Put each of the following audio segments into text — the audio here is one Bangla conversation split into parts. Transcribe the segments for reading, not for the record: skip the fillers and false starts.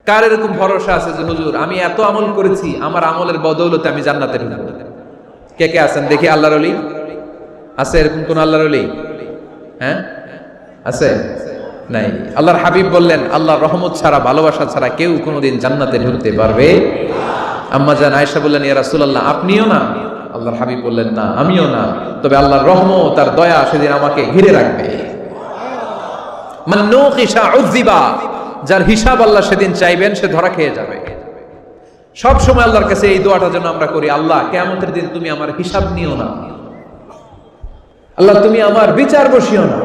কার এরকম ভরসা আছে যে হুজুর আমি এত আমল করেছি, আমার আমলের বদৌলতে আমি জান্নাতে ঢুকবো? কে কে আছেন দেখি? আল্লাহর ওলি আছে এরকম কোন? আল্লাহর ওলি হ্যাঁ আছে? নাই। আল্লাহর হাবিব বললেন আল্লাহর রহমত ছাড়া, ভালোবাসা ছাড়া কেউ কোনোদিন জান্নাতে ঢুকতে পারবে? আম্মা জান আয়েশা বললেন ইয়া রাসূলুল্লাহ আপনিও না? আল্লাহর হাবিব বললেন না আমিও না, তবে আল্লাহর রহমত তার দয়া সেদিন আমাকে ঘিরে রাখবে। মান নুকিশা উযিবা, যার হিসাব আল্লাহ সেদিন চাইবেন সে ধরা খেয়ে যাবে। সব সময় আল্লাহর কাছে এই দোয়াটা যেন আমরা করি, আল্লাহ কিয়ামতের দিন তুমি আমার হিসাব নিও না, আল্লাহ তুমি আমার বিচার বসিও না,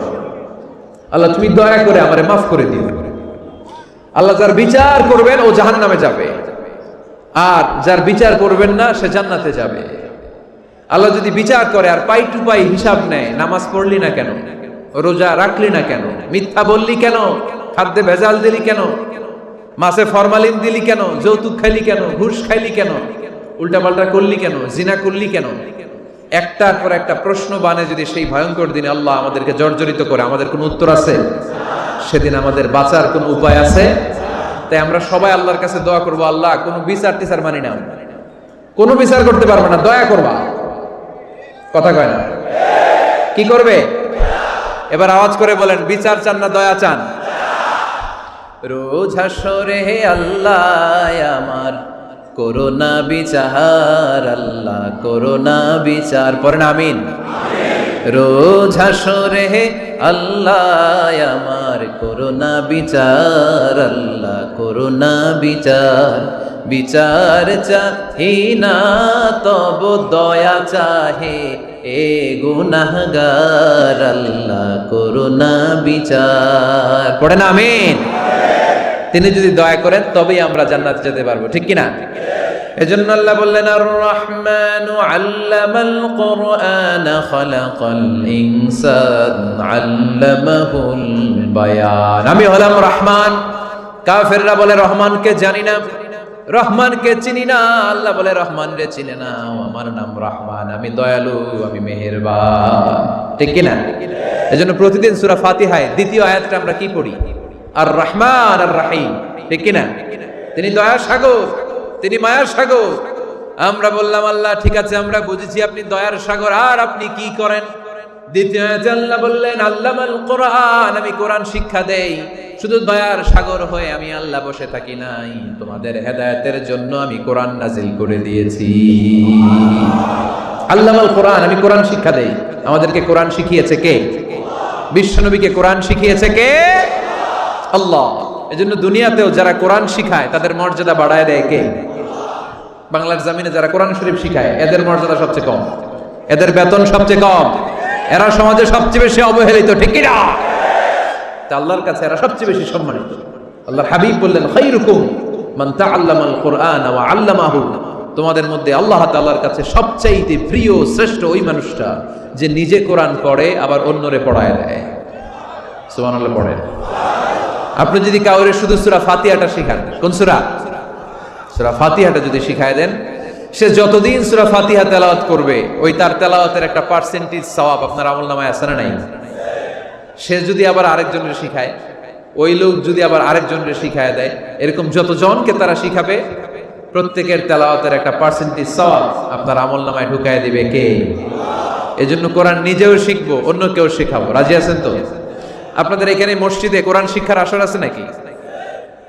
আল্লাহ তুমি দয়া করে আমারে মাফ করে দিও। আল্লাহ যার বিচার করবেন ও জাহান্নামে যাবে, আর যার বিচার করবেন না সে জান্নাতে যাবে। আল্লাহ যদি বিচার করে আর পাই টু পাই হিসাব নেয়, নামাজ পড়লি না কেন, রোজা রাখলি না কেন, মিথ্যা বললি কেন, খাদ্যে ভেজাল দিলি কেন, মাছে ফরমালিন দিলি কেন, যৌতুক খাইলি কেন, ঘুষ খাইলি কেন, উল্টাপাল্টা করলি কেন, জিনা করলি কেন, একটার পর একটা প্রশ্ন বানে যদি সেই ভয়ঙ্কর দিনে আল্লাহ আমাদেরকে জর্জরিত করে, আমাদের কোনো উত্তর আছে? সেদিন আমাদের বাঁচার কোনো উপায় আছে? তাই আমরা সবাই আল্লাহর কাছে দোয়া করবো, আল্লাহ কোনো বিচার টিচার মানি না, কোনো বিচার করতে পারবে না, দয়া করবা। কথা কয় না? কি করবে? এবার আওয়াজ করে বলেন, বিচার চান না দয়া চান? রোজ হাসরে হে আল্লাহ আমার করোনা বিচার, আল্লাহ করোনা বিচার, পড়েন আমিন। রোজ হাসরে হে আল্লাহ আমার করোনা বিচার, আল্লাহ করোনা বিচার, বিচার চাহি না তব দয়া চাহে এ গুনাহগার, আল্লাহ করোনা বিচার, পড়েন আমিন। তিনি যদি দয়া করেন তবেই আমরা জান্নাতে যেতে পারবো, ঠিক কিনা? এজন্য আল্লাহ বললেন আর রহমানু আল্লামাল কুরআন খালাকাল ইনসান আল্লামাহুল বায়ান। আমি হলাম রহমান। কাফেররা বলে রহমানকে জানি না, রহমানকে চিনি না। আল্লাহ বলে রহমান রে চিনে না, আমার নাম রহমান, আমি দয়ালু, আমি মেহেরবান, ঠিক কিনা? এজন্য প্রতিদিন সূরা ফাতিহায় দ্বিতীয় আয়াতটা আমরা কি পড়ি? আর রহমান আর রাহিম, ঠিক কিনা? তিনি দয়ার সাগর, তিনি মায়ার সাগর। আমরা বললাম আল্লাহ ঠিক আছে আমরা বুঝেছি আপনি দয়ার সাগর, আর আপনি কি করেন? দ্বিতীয় আয়াতে আল্লাহ বললেন আল্লামাল কোরআন, আমি কোরআন শিক্ষা দেই। শুধু দয়ার সাগর হয়ে আমি আল্লাহ বসে থাকি নাই, তোমাদের হেদায়েতের জন্য আমি কোরআন নাজিল করে দিয়েছি। আল্লামাল কোরআন, আমি কোরআন শিক্ষা দেই। আমাদেরকে কোরআন শিখিয়েছে কে? বিশ্বনবীকে কোরআন শিখিয়েছে কে? আল্লাহ। এজন্য দুনিয়াতেও যারা কোরআন শিখায় তাদের মর্যাদা বাড়ায় দেয় কে? বাংলার জমিনে যারা কোরআন শরীফ শিখায় এদের মর্যাদা সবচেয়ে কম, এদের বেতন সবচেয়ে কম, এরা সমাজে সবচেয়ে বেশি অবহেলিত, ঠিক কি না? তা আল্লাহর কাছে এরা সবচেয়ে বেশি সম্মানিত। আল্লাহর হাবিব বললেন খায়রুকুম মান তাআল্লামাল কুরআন ওয়া আল্লামাহু, তোমাদের মধ্যে আল্লাহ তাআলার কাছে সবচেয়ে প্রিয় শ্রেষ্ঠ ওই মানুষটা যে নিজে কোরআন পড়ে আবার অন্যরে পড়ায় দেয়। সুবহানাল্লাহ পড়েন। আপনি যদি কাউরে শুধু সূরা ফাতিহাটা শিখান, কোন সূরা? সূরা ফাতিহাটা যদি শিখায় দেন, সে যতদিন সূরা ফাতিহা তেলাওয়াত করবে ওই তার তেলাওয়াতের একটা পার্সেন্টেজ সওয়াব আপনার আমলনামায় আছে না নাই? সে যদি আবার আরেকজনের শিখায়, ওই লোক যদি আবার আরেকজনের শিখায় দেয়, এরকম যতজনকে তারা শিখাবে প্রত্যেকের তেলাওয়াতের একটা পার্সেন্টেজ সওয়াব আপনার আমলনামায় ঢুকায় দিবে কে? এজন্য কোরআন নিজেও শিখবো, অন্যকেও শেখাবো। রাজি আছেন তো? আপনাদের এখানে মসজিদে কোরআন শিক্ষার আসর আছে নাকি?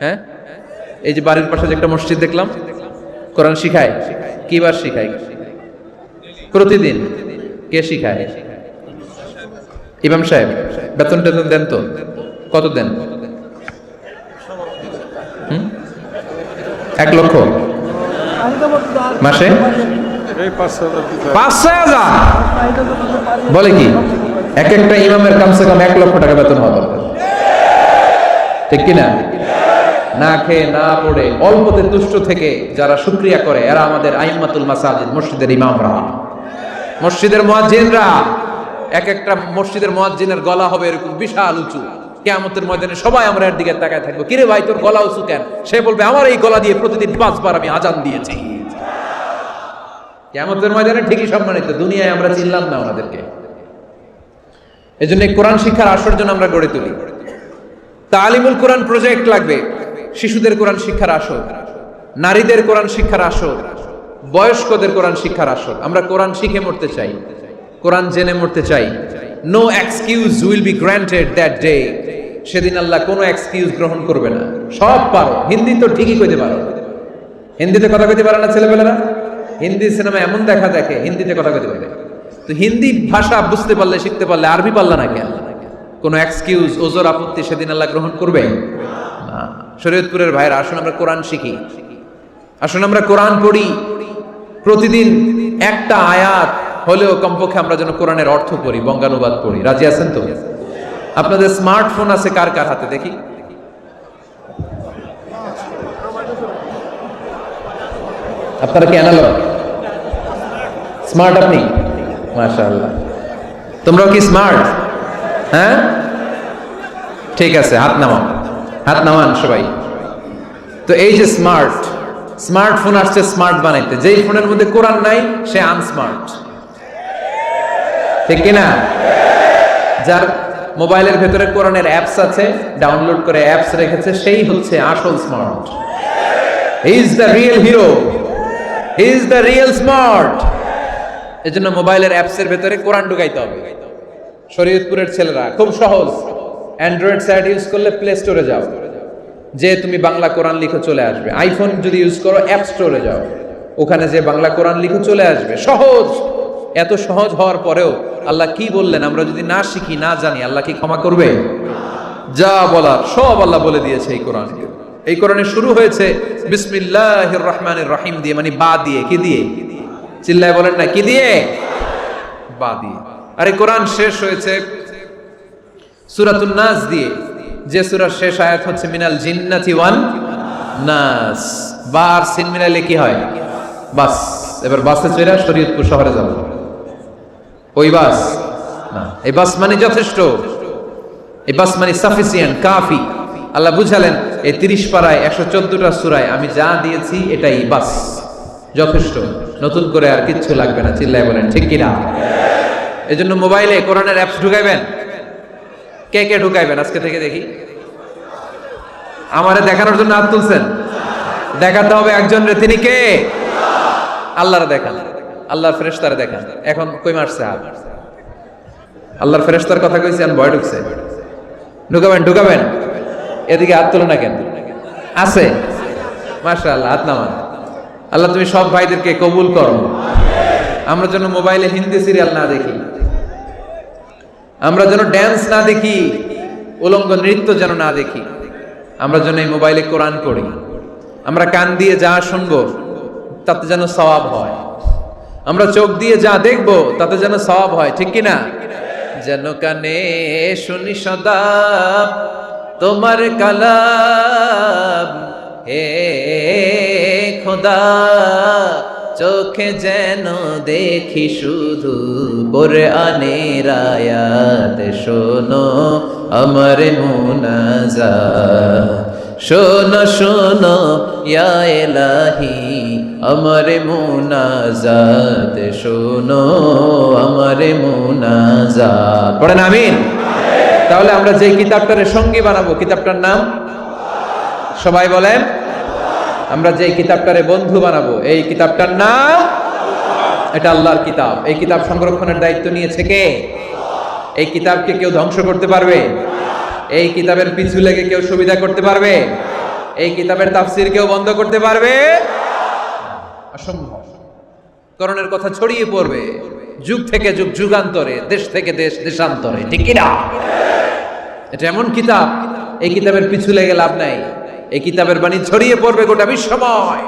হ্যাঁ, এই যে বাড়ির পাশে যে একটা মসজিদ দেখলাম, কোরআন শিখায়। কিবার শিখায়? প্রতিদিন। কে শিখায়? ইমাম সাহেব। বেতন টেতন দেন তো? কত দেন? 1 লক্ষ মাসে? 5,000 বলে কি? এক একটা ইমামের কমসে কম 1 লক্ষ টাকা বেতন হওয়া দরকার, ঠিক কিনা? না খেয়ে না পড়ে অল্পতে তুষ্ট থেকে যারা শুকরিয়া করে এরা আমাদের আইম্মাতুল মাসাজিদ, মসজিদের ইমামরা, মসজিদের মুয়াজ্জিনরা। এক একটা মসজিদের মুয়াজ্জিনের গলা হবে এরকম বিশাল উঁচু। কিয়ামতের ময়দানে সবাই আমরা এর দিকে তাকায় থাকবো, কিরে ভাই তোর গলা উঁচু কেন? সে বলবে আমার এই গলা দিয়ে প্রতিদিন 5 বার আমি আজান দিয়েছি। কিয়ামতের ময়দানে ঠিকই সম্মানিত, দুনিয়ায় আমরা চিনলাম না ওনাদেরকে। এজন্য কোরআন শিক্ষার আসর জন্য আমরা গড়ে তুলি। তালিমুল কোরআন প্রজেক্ট লাগবে। শিশুদের কোরআন শিক্ষার আসর, নারীদের কোরআন শিক্ষার আসর, বয়স্কদের কোরআন শিক্ষার আসর। আমরা কোরআন শিখে মরতে চাই, কোরআন জেনে মরতে চাই। No excuse will be granted that day. সেদিন আল্লাহ কোনো এক্সকিউজ গ্রহণ করবে না। সব পারো, হিন্দি তো ঠিকই কইতে পারো, হিন্দিতে কথা কইতে পারে না ছেলেবেলারা? হিন্দি সিনেমা এমন দেখা দেখে হিন্দিতে কথা কইতে পারে। তো হিন্দি ভাষা বুঝতে পারলে, শিখতে পারলে আরবি পারলা না কেন? কোনো এক্সকিউজ, ওজর, আপত্তি সেদিন আল্লাহ গ্রহণ করবে না। শরীয়তপুরের ভাইরা, আসুন আমরা কোরআন শিখি, আসুন আমরা কোরআন পড়ি। প্রতিদিন একটা আয়াত হলেও কমপক্ষে আমরা যেন কোরআনের অর্থ পড়ি, বঙ্গানুবাদ পড়ি। রাজি আছেন তো? আপনাদের স্মার্টফোন আছে কার কার হাতে দেখি? আপনারা কি অ্যানালগ? স্মার্ট আপনি? মাশাআল্লাহ। তোমরাও কি স্মার্ট? হ্যাঁ, ঠিক আছে, হাত নামান, হাত নামান সবাই। তো এই যে স্মার্টফোন আসছে স্মার্ট বানাইতে, যেই ফোনের মধ্যে কোরআন নাই সে আনস্মার্ট, ঠিক কিনা? যার মোবাইলের ভেতরে কোরআনের অ্যাপস আছে, ডাউনলোড করে অ্যাপস রেখেছে, সেই হচ্ছে আসল smart. He is the real hero, he is the real smart. এজন্য মোবাইলের অ্যাপসের ভেতরে কোরআন ঢুকাইতে হবে। শরীয়তপুরের ছেলেরা খুব সহজ, অ্যান্ড্রয়েড সাইট ইউজ করলে প্লে স্টোরে যাও, যে তুমি বাংলা কোরআন লিখো চলে আসবে। আইফোন যদি ইউজ করো অ্যাপ স্টোরে যাও, ওখানে যে বাংলা কোরআন লিখো চলে আসবে। সহজ। এত সহজ হওয়ার পরেও আল্লাহ কি বললেন আমরা যদি না শিখি, না জানি, আল্লাহ কি ক্ষমা করবে? যা বলার সব আল্লাহ বলে দিয়েছে এই কোরআনে। এই কোরআনে শুরু হয়েছে বিসমিল্লাহির রহমানির রহিম দিয়ে, মানে বা দিয়ে। কি দিয়ে? চিল্লায় বলেন না, কি দিয়ে? বা দিয়ে। আর এই কোরআন শেষ হয়েছে সূরাতুন নাস দিয়ে, যে সূরার শেষ আয়াত হচ্ছে মিনাল জিন্নাতি ওয়ান নাস। বা আর সিন মিলাইলে কি হয়? বাস। এবার বাসে চড়ে শরীয়তপুর শহরে যাব। ওই বাস না, এই বাস মানে যথেষ্ট, এই বাস মানে সাফিসিয়েন্ট, কাফি। আল্লাহ বুঝালেন এই 30 পারায় 114টা সূরায় আমি যা দিয়েছি এটাই বাস, যথেষ্ট, নতুন করে আর কিচ্ছু লাগবে না। চিল্লায় বলেন ঠিক কিনা? এজন্য মোবাইলে কোরআনের অ্যাপস ঢুকাইবেন। কে কে ঢুকাইবেন আজকে থেকে দেখি? আমারে দেখানোর জন্য হাত তুলছেন? দেখাতে হবে একজন রে, তিনি কে? আল্লাহর দেখান, আল্লাহর ফেরেশতারে দেখান। এখন কই মারছে হাত? আল্লাহর ফেরেশতার কথা কইছি, আর ভয় ঢুকছে। ঢুকাবেন, ঢুকাবেন। এদিকে হাত তুলো না কেন? আছে? মাশাআল্লাহ, হাত নামান। আল্লাহ তুমি সব ভাইদেরকে কবুল করো। আমরা যেন মোবাইলে হিন্দি সিরিয়াল না দেখি, আমরা যেন ড্যান্স না দেখি, উলঙ্গ নৃত্য যেন না দেখি। আমরা যেন এই মোবাইলে কোরআন পড়ি। আমরা কান দিয়ে যা শুনবো তাতে যেন সওয়াব হয়। আমরা চোখ দিয়ে যা দেখবো তাতে যেন সওয়াব হয়, ঠিক কিনা? যেন কানে শুনি সদা তোমার কালাম, হে খোদা চোখে যেন দেখি শুধু কোরআনের আয়াত। শোনো আমার মুনাজাত, শোনো শোনো ইয়া ইলাহি আমার মুনাজাত, শোনো আমার মুনাজাত। পড়েন আমিন। তাহলে আমরা যে কিতাবটারে সঙ্গী বানাবো, কিতাবটার নাম সবাই বলেন। আমরা যে কিতাবটারে বন্ধু বানাবো, এই কিতাবটার নাম, এটা আল্লাহর কিতাব। এই কিতাব সংরক্ষণের দায়িত্ব নিয়েছে কে? এই কিতাবকে কেউ ধ্বংস করতে পারবে? এই কিতাবের পিছু লেগে কেউ সুবিধা করতে পারবে? এই কিতাবের তাফসীর কেউ বন্ধ করতে পারবে? অসম্ভব। কোরআনের কথা ছড়িয়ে পড়বে যুগ থেকে যুগ, যুগান্তরে, দেশ থেকে দেশ, দেশান্তরে, ঠিক কিনা? এটা এমন কিতাব, এই কিতাবের পিছু লেগে লাভ নাই। এই কিতাবের বাণী ছড়িয়ে পড়বে গোটা বিশ্বময়।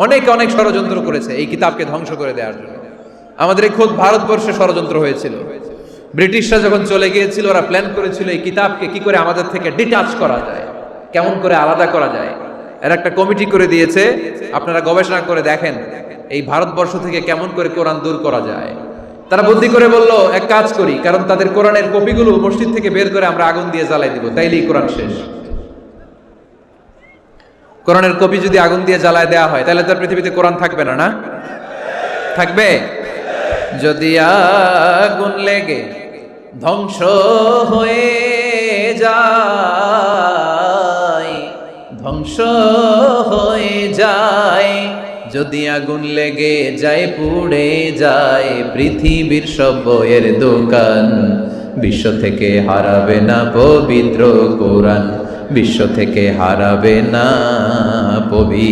অনেকে অনেক ষড়যন্ত্র করেছে এই কিতাবকে ধ্বংস করে দেওয়ার জন্য। আমাদের এই খোদ ভারতবর্ষে ষড়যন্ত্র হয়েছিল। ব্রিটিশরা যখন চলে গিয়েছিল, ওরা প্ল্যান করেছিল এই কিতাবকে কি করে আমাদের থেকে ডিটাচ করা যায়, কেমন করে আলাদা করা যায়। এর একটা কমিটি করে দিয়েছে, আপনারা গবেষণা করে দেখেন এই ভারতবর্ষ থেকে কেমন করে কোরআন দূর করা যায়। তারা বুদ্ধি করে বলল এক কাজ করি, কারণ তাদের কোরআনের কপিগুলো মসজিদ থেকে বের করে আমরা আগুন দিয়ে জ্বালাই দিব, তাইলেই কোরআন শেষ। কোরআনের কপি যদি আগুন দিয়ে জ্বালায় দেওয়া হয় তাহলে তার পৃথিবীতে কোরআন থাকবে না? না থাকবে? যদি আগুন লেগে ধ্বংস হয়ে যায়, ধ্বংস ধ্বংস হয়ে যায়, যদি আগুন লেগে যায় পুড়ে যায় পৃথিবীর সব বইয়ের দোকান, বিশ্ব থেকে হারাবে না পবিত্র কোরআন, বিশ্ব থেকে হারাবে না পবিত্র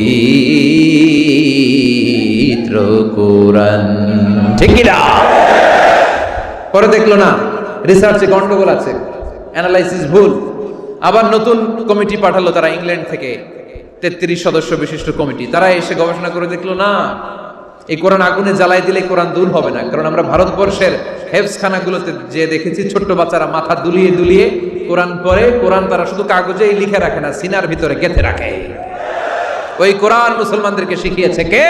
কোরআন। ঠিক কি না? পরে দেখলো না রিসার্চে গন্ডগোল আছে, অ্যানালাইসিস ভুল, আবার নতুন কমিটি পাঠালো তারা ইংল্যান্ড থেকে, 33 সদস্য বিশিষ্ট কমিটি। তারা এসে গবেষণা করে দেখলো না, এই কোরআন আগুনে জ্বালাই দিলে কোরআন দূর হবে না। কারণ আমরা ভারতবর্ষের হেফজখানাগুলোতে যে দেখেছি ছোট্ট বাচ্চারা মাথা দুলিয়ে দুলিয়ে কোরআন পড়ে, কোরআন তারা শুধু কাগজেই লিখে রাখে না, সিনার ভিতরে গেঁথে রাখে। ওই কোরআন মুসলমানদেরকে শিখিয়েছে কে?